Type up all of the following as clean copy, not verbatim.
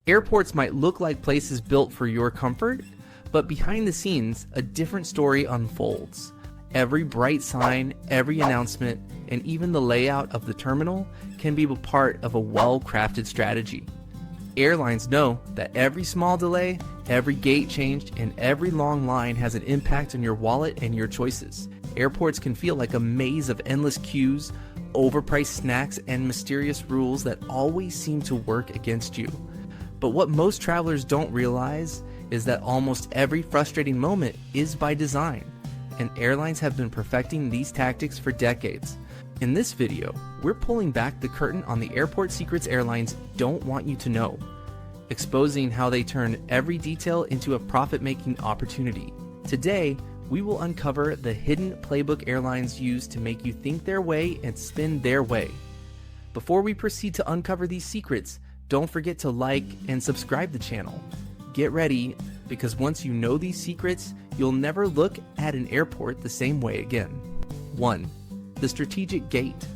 Airports might look like places built for your comfort, but behind the scenes, a different story unfolds. Every bright sign, every announcement, and even the layout of the terminal can be a part of a well-crafted strategy. Airlines know that every small delay, every gate change, and every long line has an impact on your wallet and your choices. Airports can feel like a maze of endless queues, overpriced snacks, and mysterious rules that always seem to work against you. But what most travelers don't realize is that almost every frustrating moment is by design, and airlines have been perfecting these tactics for decades. In this video, we're pulling back the curtain on the airport secrets airlines don't want you to know, exposing how they turn every detail into a profit-making opportunity. Today, we will uncover the hidden playbook airlines use to make you think their way and spin their way. Before we proceed to uncover these secrets, don't forget to like and subscribe the channel. Get ready, because once you know these secrets, you'll never look at an airport the same way again. 1. The strategic gate.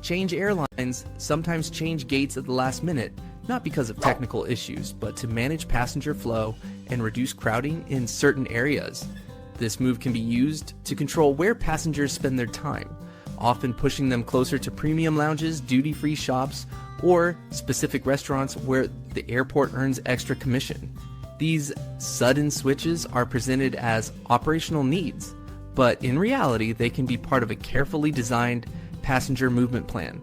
Change airlines sometimes change gates at the last minute, not because of technical issues, but to manage passenger flow and reduce crowding in certain areas. This move can be used to control where passengers spend their time, often pushing them closer to premium lounges, duty-free shops, or specific restaurants where the airport earns extra commission. These sudden switches are presented as operational needs, but in reality, they can be part of a carefully designed passenger movement plan.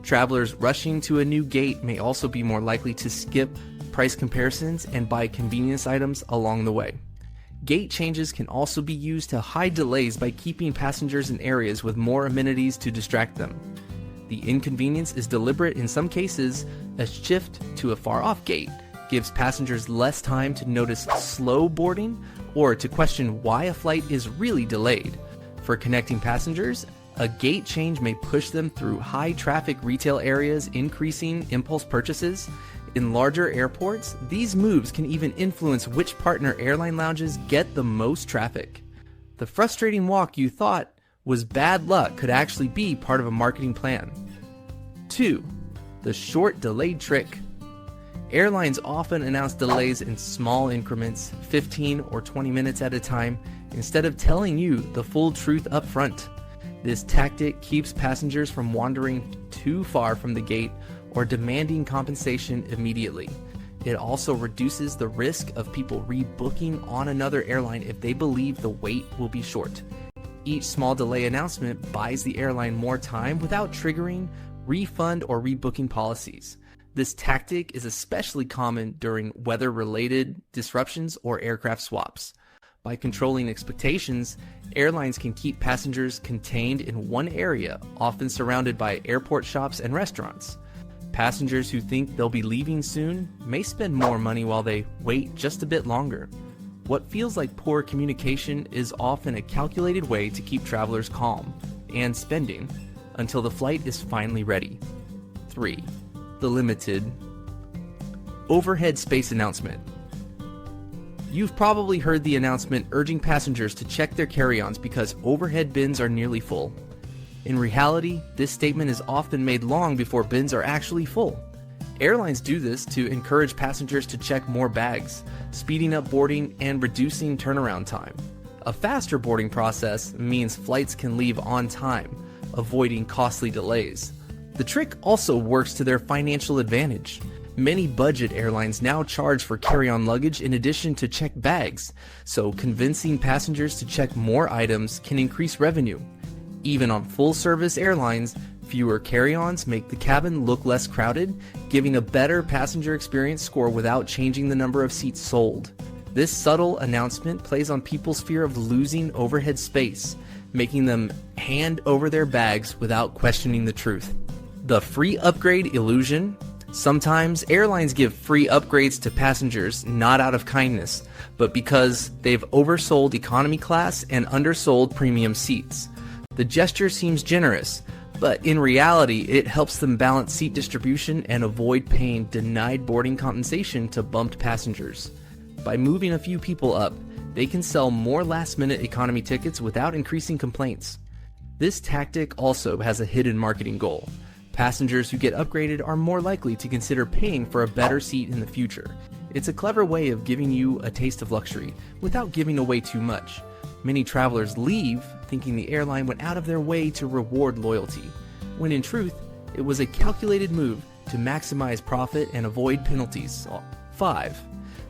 Travelers rushing to a new gate may also be more likely to skip price comparisons and buy convenience items along the way. Gate changes can also be used to hide delays by keeping passengers in areas with more amenities to distract them. The inconvenience is deliberate in some cases. A shift to a far-off gate gives passengers less time to notice slow boarding or to question why a flight is really delayed. For connecting passengers, a gate change may push them through high-traffic retail areas, increasing impulse purchases. In larger airports, these moves can even influence which partner airline lounges get the most traffic. The frustrating walk you thought was bad luck could actually be part of a marketing plan. 2. The short delayed trick. Airlines often announce delays in small increments, 15 or 20 minutes at a time, instead of telling you the full truth up front. This tactic keeps passengers from wandering too far from the gate or demanding compensation immediately. It also reduces the risk of people rebooking on another airline if they believe the wait will be short. Each small delay announcement buys the airline more time without triggering refund or rebooking policies. This tactic is especially common during weather-related disruptions or aircraft swaps. By controlling expectations, airlines can keep passengers contained in one area, often surrounded by airport shops and restaurants. Passengers who think they'll be leaving soon may spend more money while they wait just a bit longer. What feels like poor communication is often a calculated way to keep travelers calm and spending until the flight is finally ready. 3. The limited overhead space announcement. You've probably heard the announcement urging passengers to check their carry-ons because overhead bins are nearly full. In reality, this statement is often made long before bins are actually full. Airlines do this to encourage passengers to check more bags, speeding up boarding and reducing turnaround time. A faster boarding process means flights can leave on time, avoiding costly delays. The trick also works to their financial advantage. Many budget airlines now charge for carry-on luggage in addition to checked bags, so convincing passengers to check more items can increase revenue. Even on full-service airlines, fewer carry-ons make the cabin look less crowded, giving a better passenger experience score without changing the number of seats sold. This subtle announcement plays on people's fear of losing overhead space, making them hand over their bags without questioning the truth. The free upgrade illusion. Sometimes airlines give free upgrades to passengers not out of kindness, but because they've oversold economy class and undersold premium seats. The gesture seems generous, but in reality it helps them balance seat distribution and avoid paying denied boarding compensation to bumped passengers. By moving a few people up, they can sell more last-minute economy tickets without increasing complaints. This tactic also has a hidden marketing goal. Passengers who get upgraded are more likely to consider paying for a better seat in the future. It's a clever way of giving you a taste of luxury without giving away too much. Many travelers leave thinking the airline went out of their way to reward loyalty, when in truth, it was a calculated move to maximize profit and avoid penalties. 5.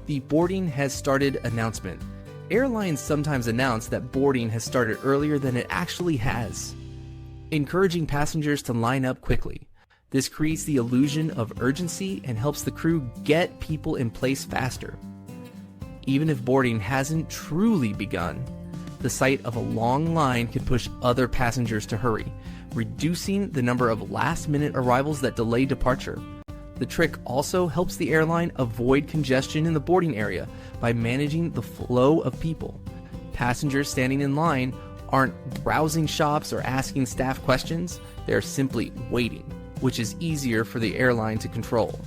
The boarding has started announcement. Airlines sometimes announce that boarding has started earlier than it actually has, encouraging passengers to line up quickly. This creates the illusion of urgency and helps the crew get people in place faster. Even if boarding hasn't truly begun, the sight of a long line can push other passengers to hurry, reducing the number of last-minute arrivals that delay departure. The trick also helps the airline avoid congestion in the boarding area by managing the flow of people. Passengers standing in line aren't browsing shops or asking staff questions, they're simply waiting, which is easier for the airline to control.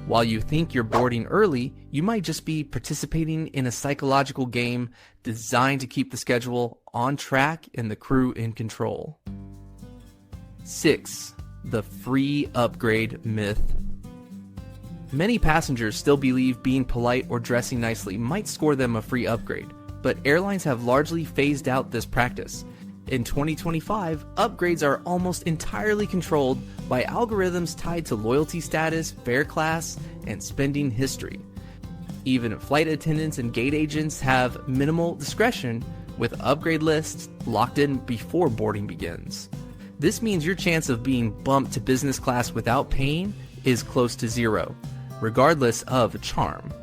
While you think you're boarding early, you might just be participating in a psychological game designed to keep the schedule on track and the crew in control. 6. The free upgrade myth. Many passengers still believe being polite or dressing nicely might score them a free upgrade, but airlines have largely phased out this practice. In 2025, upgrades are almost entirely controlled by algorithms tied to loyalty status, fare class, and spending history. Even flight attendants and gate agents have minimal discretion, with upgrade lists locked in before boarding begins. This means your chance of being bumped to business class without paying is close to zero, regardless of charm.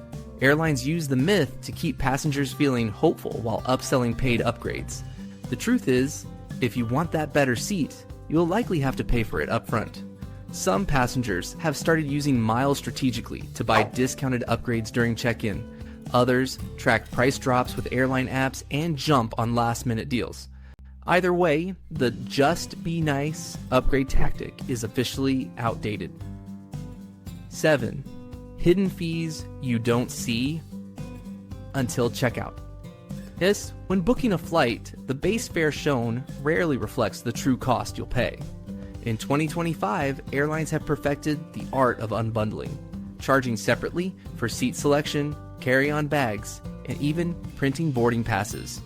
Airlines use the myth to keep passengers feeling hopeful while upselling paid upgrades. The truth is, if you want that better seat, you'll likely have to pay for it up front. Some passengers have started using miles strategically to buy discounted upgrades during check-in. Others track price drops with airline apps and jump on last-minute deals. Either way, the just be nice upgrade tactic is officially outdated. 7. Hidden fees you don't see until checkout. Yes, when booking a flight, the base fare shown rarely reflects the true cost you'll pay. In 2025, airlines have perfected the art of unbundling, charging separately for seat selection, carry-on bags, and even printing boarding passes.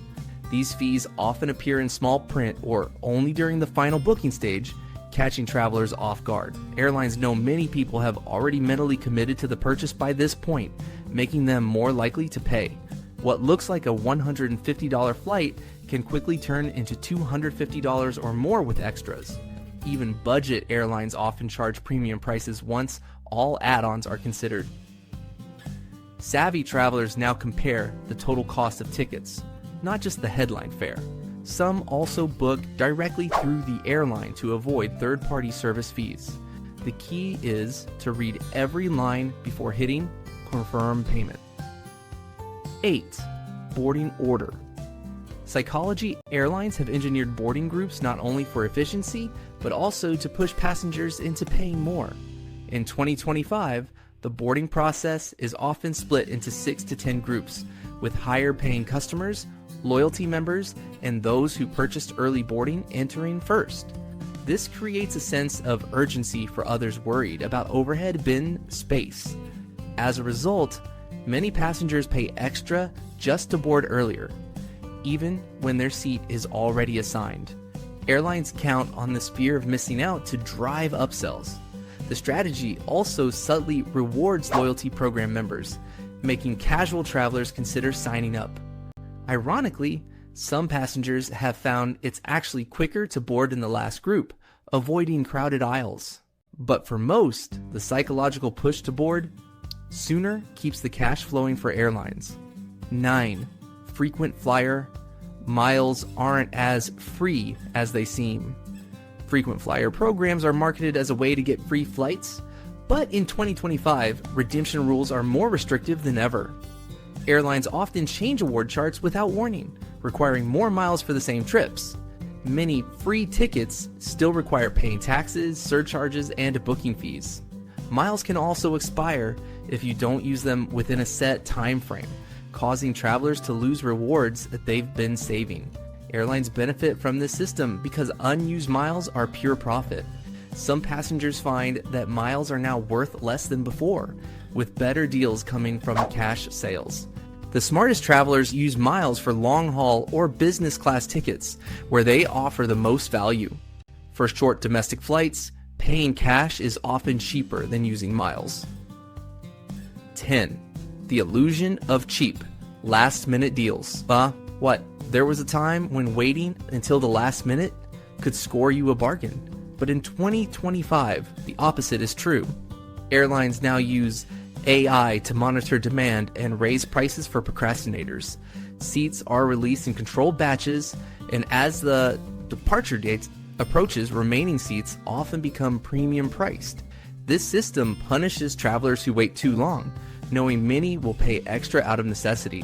These fees often appear in small print or only during the final booking stage, catching travelers off guard. Airlines know many people have already mentally committed to the purchase by this point, making them more likely to pay. What looks like a $150 flight can quickly turn into $250 or more with extras. Even budget airlines often charge premium prices once all add-ons are considered. Savvy travelers now compare the total cost of tickets, not just the headline fare. Some also book directly through the airline to avoid third-party service fees. The key is to read every line before hitting confirm payment. 8. Boarding order. Psychology airlines have engineered boarding groups not only for efficiency, but also to push passengers into paying more. In 2025, the boarding process is often split into 6 to 10 groups, with higher paying customers, loyalty members, and those who purchased early boarding entering first. This creates a sense of urgency for others worried about overhead bin space. As a result, many passengers pay extra just to board earlier, even when their seat is already assigned. Airlines count on this fear of missing out to drive upsells. The strategy also subtly rewards loyalty program members, making casual travelers consider signing up. Ironically, some passengers have found it's actually quicker to board in the last group, avoiding crowded aisles. But for most, the psychological push to board sooner keeps the cash flowing for airlines. 9. Frequent flyer. Miles aren't as free as they seem. Frequent flyer programs are marketed as a way to get free flights, but in 2025, redemption rules are more restrictive than ever. Airlines often change award charts without warning, requiring more miles for the same trips. Many free tickets still require paying taxes, surcharges, and booking fees. Miles can also expire if you don't use them within a set time frame, causing travelers to lose rewards that they've been saving. Airlines benefit from this system because unused miles are pure profit. Some passengers find that miles are now worth less than before, with better deals coming from cash sales. The smartest travelers use miles for long-haul or business class tickets, where they offer the most value. For short domestic flights, paying cash is often cheaper than using miles. 10. The illusion of cheap, last-minute deals. What? There was a time when waiting until the last minute could score you a bargain. But in 2025, the opposite is true. Airlines now use AI to monitor demand and raise prices for procrastinators. Seats are released in controlled batches, and as the departure date approaches, remaining seats often become premium priced. This system punishes travelers who wait too long, knowing many will pay extra out of necessity.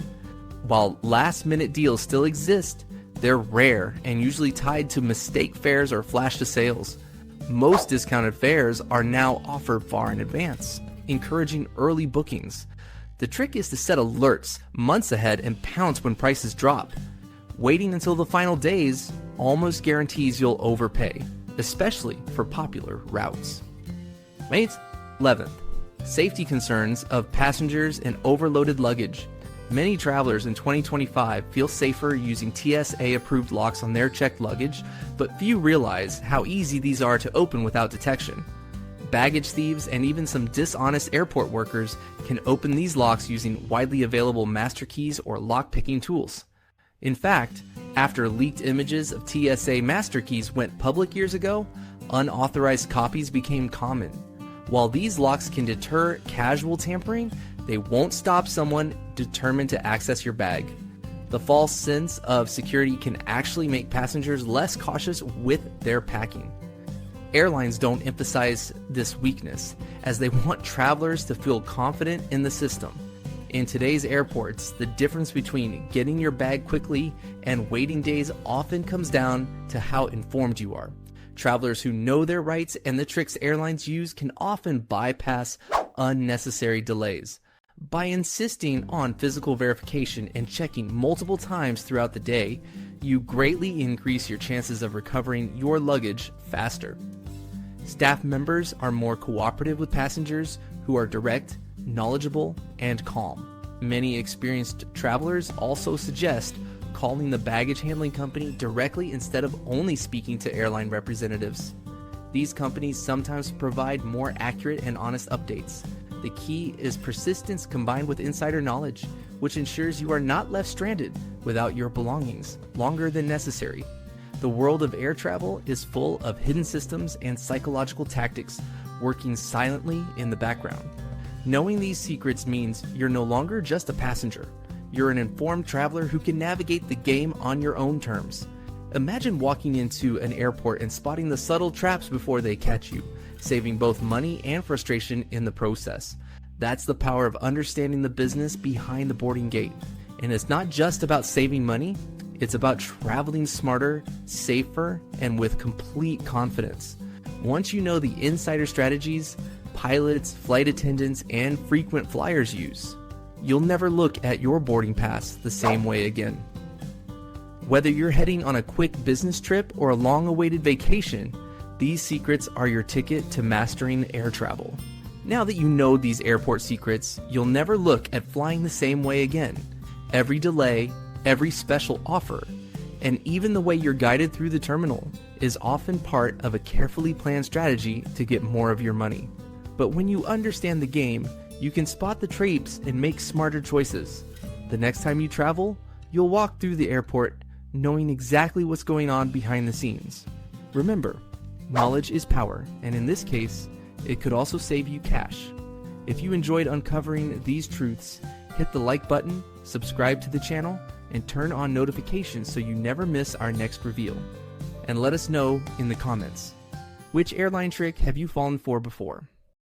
While last-minute deals still exist, they're rare and usually tied to mistake fares or flash to sales. Most discounted fares are now offered far in advance, encouraging early bookings. The trick is to set alerts months ahead and pounce when prices drop. Waiting until the final days almost guarantees you'll overpay, especially for popular routes. 11th, safety concerns of passengers and overloaded luggage. Many travelers in 2025 feel safer using TSA-approved locks on their checked luggage, but few realize how easy these are to open without detection. Baggage thieves and even some dishonest airport workers can open these locks using widely available master keys or lock-picking tools. In fact, after leaked images of TSA master keys went public years ago, unauthorized copies became common. While these locks can deter casual tampering, they won't stop someone determined to access your bag. The false sense of security can actually make passengers less cautious with their packing. Airlines don't emphasize this weakness, as they want travelers to feel confident in the system. In today's airports, the difference between getting your bag quickly and waiting days often comes down to how informed you are. Travelers who know their rights and the tricks airlines use can often bypass unnecessary delays. By insisting on physical verification and checking multiple times throughout the day, you greatly increase your chances of recovering your luggage faster. Staff members are more cooperative with passengers who are direct, knowledgeable, and calm. Many experienced travelers also suggest calling the baggage handling company directly instead of only speaking to airline representatives. These companies sometimes provide more accurate and honest updates. The key is persistence combined with insider knowledge, which ensures you are not left stranded without your belongings longer than necessary. The world of air travel is full of hidden systems and psychological tactics working silently in the background. Knowing these secrets means you're no longer just a passenger. You're an informed traveler who can navigate the game on your own terms. Imagine walking into an airport and spotting the subtle traps before they catch you, saving both money and frustration in the process. That's the power of understanding the business behind the boarding gate. And it's not just about saving money, it's about traveling smarter, safer, and with complete confidence. Once you know the insider strategies pilots, flight attendants, and frequent flyers use, you'll never look at your boarding pass the same way again. Whether you're heading on a quick business trip or a long-awaited vacation, these secrets are your ticket to mastering air travel. Now that you know these airport secrets, you'll never look at flying the same way again. Every delay, every special offer, and even the way you're guided through the terminal is often part of a carefully planned strategy to get more of your money. But when you understand the game, you can spot the traps and make smarter choices. The next time you travel, you'll walk through the airport knowing exactly what's going on behind the scenes. Remember, knowledge is power, and in this case, it could also save you cash. If you enjoyed uncovering these truths, hit the like button, subscribe to the channel, and turn on notifications so you never miss our next reveal. And let us know in the comments, which airline trick have you fallen for before?